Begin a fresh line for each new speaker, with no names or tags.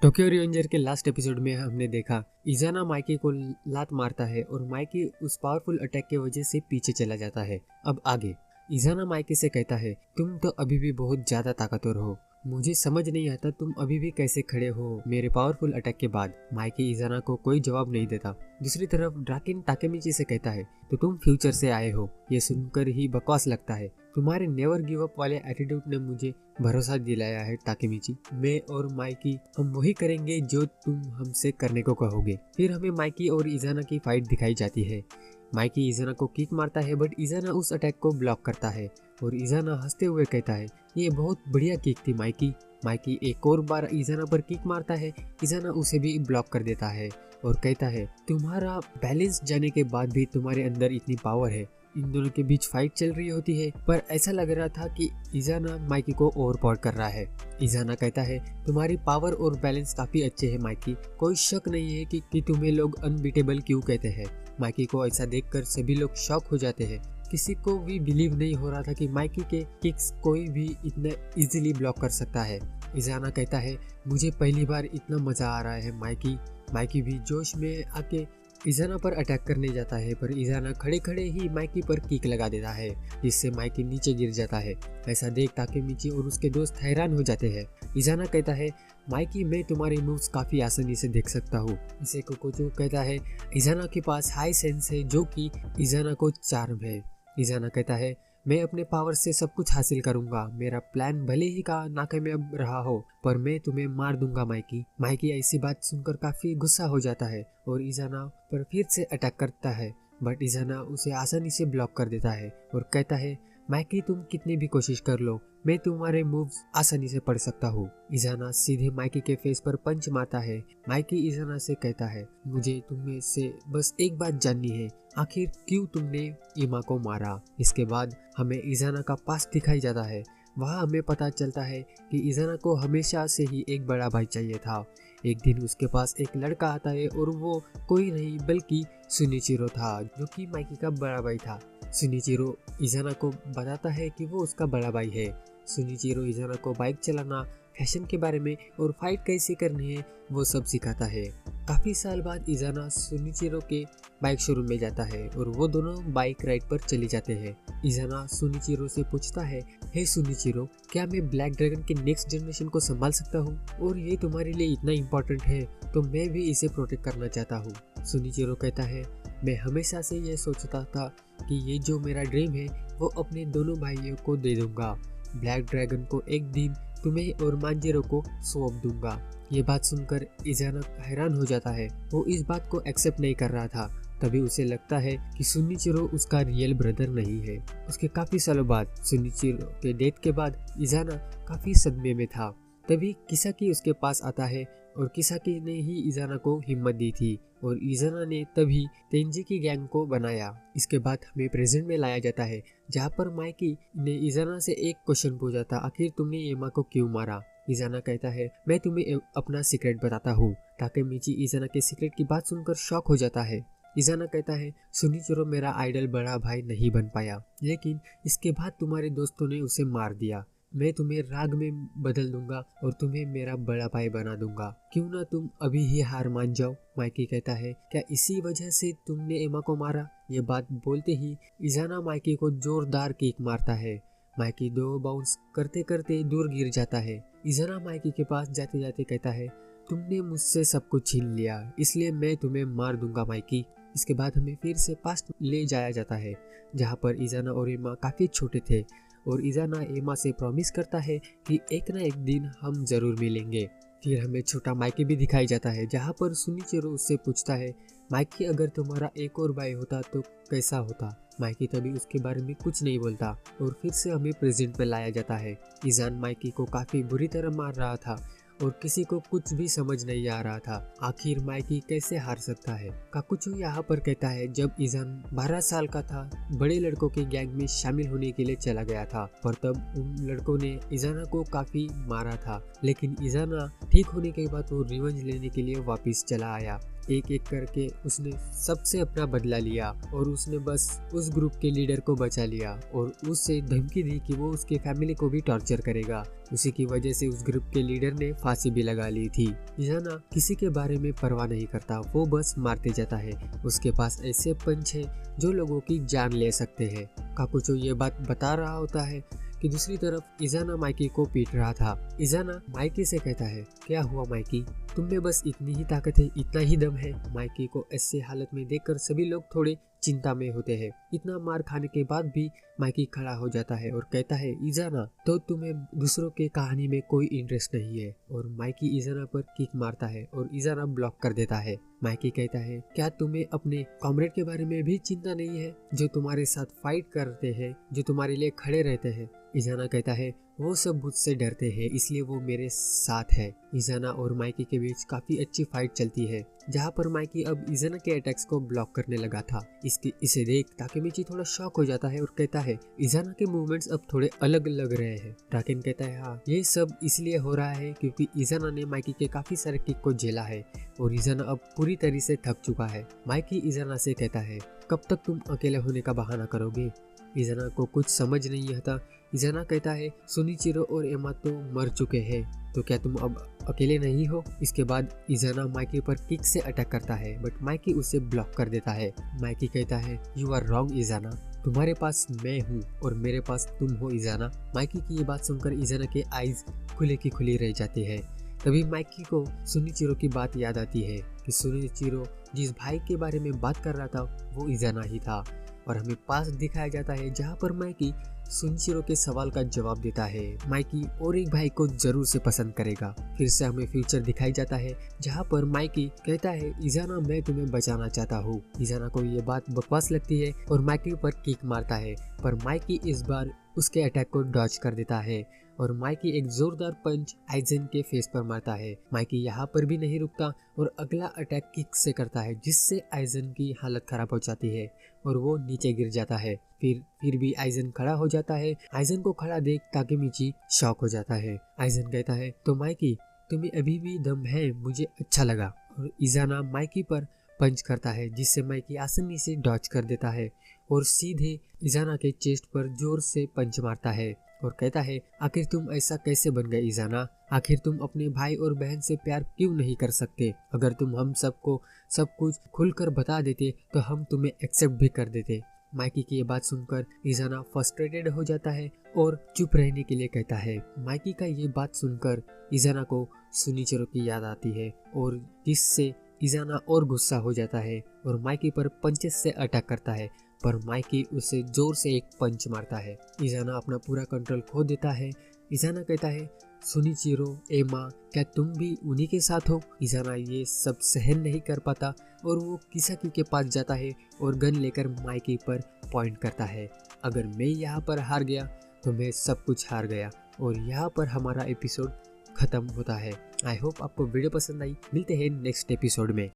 Tokyo revenger के last episode में हमने देखा इजाना माइकी को लात मारता है और माइकी उस पावरफुल अटैक की वजह से पीछे चला जाता है। अब आगे इजाना माइकी से कहता है, तुम तो अभी भी बहुत ज्यादा ताकतवर हो, मुझे समझ नहीं आता तुम अभी भी कैसे खड़े हो मेरे पावरफुल अटैक के बाद। माइकी इजाना को कोई जवाब नहीं देता। दूसरी तरफ ड्राकेन ताकेमिची से कहता है, तो तुम फ्यूचर से आए हो, ये सुनकर ही बकवास लगता है। तुम्हारे नेवर गिव अप वाले एटीट्यूड ने मुझे भरोसा दिलाया है ताकेमिची। मैं और माइकी हम वही करेंगे जो तुम हमसे करने को कहोगे। फिर हमें माइकी और इजाना की फाइट दिखाई जाती है। माइकी इजाना को किक मारता है बट इजाना उस अटैक को ब्लॉक करता है और इजाना हंसते हुए कहता है, ये बहुत बढ़िया किक थी माइकी। माइकी एक और बार इजाना पर किक मारता है, इजाना उसे भी ब्लॉक कर देता है और कहता है, तुम्हारा बैलेंस जाने के बाद भी तुम्हारे अंदर इतनी पावर है। इन दोनों के बीच फाइट चल रही होती है पर ऐसा लग रहा था कि इजाना माइकी को ओवरपावर कर रहा है। इजाना कहता है, तुम्हारी पावर और बैलेंस काफी अच्छे हैं माइकी, कोई शक नहीं है कि तुम्हें लोग अनबीटेबल क्यों कहते हैं। माइकी को ऐसा देखकर सभी लोग शॉक हो जाते हैं। किसी को भी बिलीव नहीं हो रहा था कि माइकी के किक्स कोई भी इतना इजीली ब्लॉक कर सकता है। इजाना कहता है, मुझे पहली बार इतना मजा आ रहा है माइकी। माइकी भी जोश में आके इजाना पर अटैक करने जाता है पर इजाना खड़े खड़े ही माइकी पर किक लगा देता है जिससे माइकी नीचे गिर जाता है। ऐसा देख ताकेमिची और उसके दोस्त हैरान हो जाते हैं। इजाना कहता है, माइकी मैं तुम्हारे मूव्स काफी आसानी से देख सकता हूँ। इसे कोकोचो कहता है, इजाना के पास हाई सेंस है जो कि इजाना को चार्म है। इजाना कहता है, मैं अपने पावर से सब कुछ हासिल करूंगा, मेरा प्लान भले ही का नाकामयाब रहा हो पर मैं तुम्हें मार दूंगा माइकी। माइकी ऐसी बात सुनकर काफी गुस्सा हो जाता है और इजाना पर फिर से अटैक करता है बट इजाना उसे आसानी से ब्लॉक कर देता है और कहता है, माइकी तुम कितनी भी कोशिश कर लो, मैं तुम्हारे मूव्स आसानी से पढ़ सकता हूँ। इजाना सीधे माइकी के फेस पर पंच मारता है। माइकी इजाना से कहता है, मुझे तुम्हें से बस एक बात जाननी है, आखिर क्यों तुमने इमा को मारा। इसके बाद हमें इजाना का पास्ट दिखाई जाता है। वहाँ हमें पता चलता है कि इजाना को हमेशा से ही एक बड़ा भाई चाहिए था। एक दिन उसके पास एक लड़का आता है और वो कोई नहीं बल्कि सुनिचिरो था जो कि माइकी का बड़ा भाई था। सुनिचिरो इजाना को बताता है कि वो उसका बड़ा भाई है। सुनिचिरो इजाना को बाइक चलाना, फैशन के बारे में और फाइट कैसे करनी है वो सब सिखाता है। काफी साल बाद इजाना सुनिचिरो के बाइक शोरूम में जाता है और वो दोनों बाइक राइड पर चले जाते हैं। इजाना सुनिचिरो से पूछता है, हे सुनिचिरो, क्या मैं ब्लैक ड्रैगन के नेक्स्ट जनरेशन को संभाल सकता हूँ? और ये तुम्हारे लिए इतना इम्पोर्टेंट है तो मैं भी इसे प्रोटेक्ट करना चाहता हूँ। सुनिचिरो कहता है, मैं हमेशा से ये सोचता था कि ये जो मेरा ड्रीम है वो अपने दोनों भाइयों को दे दूंगा। ब्लैक ड्रैगन को एक दिन तुम्हें और मांजेरो को सौंप दूंगा। ये बात सुनकर इजाना हैरान हो जाता है। वो इस बात को एक्सेप्ट नहीं कर रहा था। तभी उसे लगता है कि सुनिचिरो उसका रियल ब्रदर नहीं है। उसके काफी सालों बाद सुनिचिरो के डेथ के बाद इजाना काफी सदमे में था। तभी किसाकी उसके पास आता है और किसाकी ने ही इजाना को हिम्मत दी थी और इजाना ने तभी तेंजी की गैंग को बनाया। इसके बाद हमें प्रेजेंट में लाया जाता है जहाँ पर माइकी ने इजाना से एक क्वेश्चन पूछा था, आखिर तुमने एमा को क्यों मारा? इजाना कहता है, मैं तुम्हें अपना सीक्रेट बताता हूँ। ताकेमिची इजाना के सीक्रेट की बात सुनकर शॉक हो जाता है। इजाना कहता है, सुनिचिरो मेरा आइडल बड़ा भाई नहीं बन पाया लेकिन इसके बाद तुम्हारे दोस्तों ने उसे मार दिया। मैं तुम्हें राग में बदल दूंगा और तुम्हें मेरा बड़ा भाई बना दूंगा। क्यों ना तुम अभी ही हार मान जाओ? माइकी कहता है, क्या इसी वजह से तुमने एमा को मारा? ये बात बोलते ही इजाना माइकी को जोरदार किक मारता है। माइकी दो बाउंस करते करते दूर गिर जाता है। इजाना माइकी के पास जाते जाते कहता है, तुमने मुझसे सब कुछ छीन लिया इसलिए मैं तुम्हें मार दूंगा माइकी। इसके बाद हमें फिर से पास्ट ले जाया जाता है जहाँ पर इजाना और एमा काफी छोटे थे और इजाना एमा से प्रॉमिस करता है कि एक ना एक दिन हम जरूर मिलेंगे। फिर हमें छोटा माइकी भी दिखाई जाता है जहाँ पर सुनिचिरो उससे पूछता है, माइकी अगर तुम्हारा एक और भाई होता तो कैसा होता? माइकी तभी उसके बारे में कुछ नहीं बोलता और फिर से हमें प्रेजेंट में लाया जाता है। इजान माइकी को काफी बुरी तरह मार रहा था और किसी को कुछ भी समझ नहीं आ रहा था आखिर माइकी कैसे हार सकता है। काकुचो यहाँ पर कहता है, जब इजान 12 साल का था बड़े लड़कों के गैंग में शामिल होने के लिए चला गया था पर तब उन लड़कों ने इजाना को काफी मारा था लेकिन इजाना ठीक होने के बाद वो रिवेंज लेने के लिए वापस चला आया। एक एक करके उसने सबसे अपना बदला लिया और उसने बस उस ग्रुप के लीडर को बचा लिया और उससे धमकी दी कि वो उसके फैमिली को भी टॉर्चर करेगा। उसी की वजह से उस ग्रुप के लीडर ने फांसी भी लगा ली थी। इज़ाना किसी के बारे में परवाह नहीं करता, वो बस मारते जाता है। उसके पास ऐसे पंच है जो लोगों की जान ले सकते हैं। काकुचो ये बात बता रहा होता है कि दूसरी तरफ इज़ाना माइकी को पीट रहा था। इज़ाना माइकी से कहता है, क्या हुआ माइकी, तुम में बस इतनी ही ताकत है, इतना ही दम है। माइकी को ऐसे हालत में देखकर सभी लोग थोड़े चिंता में होते हैं। इतना मार खाने के बाद भी माइकी खड़ा हो जाता है और कहता है, इज़ाना तो तुम्हें दूसरों के कहानी में कोई इंटरेस्ट नहीं है। और माइकी इज़ाना पर किक मारता है और इज़ाना ब्लॉक कर देता है। माइकी कहता है, क्या तुम्हें अपने कॉमरेड के बारे में भी चिंता नहीं है, जो तुम्हारे साथ फाइट करते हैं, जो तुम्हारे लिए खड़े रहते हैं। इज़ाना कहता है, वो सब मुझसे डरते हैं, इसलिए वो मेरे साथ है। इज़ाना और माइकी के बीच काफी अच्छी फाइट चलती है, जहाँ पर माइकी अब इज़ाना के अटैक्स को ब्लॉक करने लगा था। इसे देख ताकेमिची थोड़ा शॉक हो जाता है और कहता है, इज़ाना के मूवमेंट्स अब थोड़े अलग लग रहे हैं। टाकेन कहता है, हाँ ये सब इसलिए हो रहा है क्योंकि इज़ाना ने माइकी के काफी सारे किक को झेला है और इज़ाना अब पूरी तरह से थक चुका है। माइकी इज़ाना से कहता है, कब तक तुम अकेले होने का बहाना करोगे। इज़ाना को कुछ समझ नहीं आता। इज़ाना कहता है, सुनिचिरो और एमा तो मर चुके हैं, तो क्या तुम अब अकेले नहीं हो। इसके बाद इज़ाना माइकी पर किक से अटैक करता है, बट माइकी उसे ब्लॉक कर देता है। माइकी कहता है, यू आर रॉन्ग इज़ाना, तुम्हारे पास मैं हूँ और मेरे पास तुम हो इज़ाना। माइकी की ये बात सुनकर इज़ाना के आईज खुले की खुली रह जाती है। तभी माइकी को सुनिचिरो की बात याद आती है कि सुनिचिरो जिस भाई के बारे में बात कर रहा था वो इज़ाना ही था। और हमें पास दिखाया जाता है जहाँ पर माइकी सुनिचिरो के सवाल का जवाब देता है। माइकी और एक भाई को जरूर से पसंद करेगा। फिर से हमें फ्यूचर दिखाई जाता है जहाँ पर माइकी कहता है, इज़ाना मैं तुम्हें बचाना चाहता हूँ। इज़ाना को ये बात बकवास लगती है और माइकी पर किक मारता है, पर माइकी इस बार उसके अटैक को डॉज कर देता है और माइकी एक जोरदार पंच आइजन के फेस पर मारता है। माइकी यहाँ पर भी नहीं रुकता और अगला अटैक किक से करता है, जिससे आइजन की हालत खराब हो जाती है और वो नीचे गिर जाता है। फिर भी आइजन खड़ा हो जाता है। आइजन को खड़ा देख ताकेमिची शॉक हो जाता है। आइजन कहता है, तो माइकी तुम्हें अभी भी दम है, मुझे अच्छा लगा। और इज़ाना माइकी पर पंच करता है, जिससे माइकी आसानी से डॉज कर देता है और सीधे इज़ाना के चेस्ट पर जोर से पंच मारता है और कहता है, आखिर तुम ऐसा कैसे बन गए इज़ाना, आखिर तुम अपने भाई और बहन से प्यार क्यों नहीं कर सकते। अगर तुम हम सबको सब कुछ खुलकर बता देते तो हम तुम्हें एक्सेप्ट भी कर देते। माइकी की ये बात सुनकर इज़ाना फ्रस्ट्रेटेड हो जाता है और चुप रहने के लिए कहता है। माइकी का ये बात सुनकर इज़ाना को सुनिचिरो की याद आती है और जिससे इज़ाना और गुस्सा हो जाता है और माइकी पर पंचेस से अटैक करता है, पर माइकी उसे जोर से एक पंच मारता है। इज़ाना अपना पूरा कंट्रोल खो देता है। इज़ाना कहता है, सुनिचिरो, एमा, क्या तुम भी उन्हीं के साथ हो। इज़ाना ये सब सहन नहीं कर पाता और वो किसाकी के पास जाता है और गन लेकर माइकी पर पॉइंट करता है। अगर मैं यहाँ पर हार गया तो मैं सब कुछ हार गया। और यहाँ पर हमारा एपिसोड खत्म होता है। आई होप आपको वीडियो पसंद आई। मिलते हैं नेक्स्ट एपिसोड में।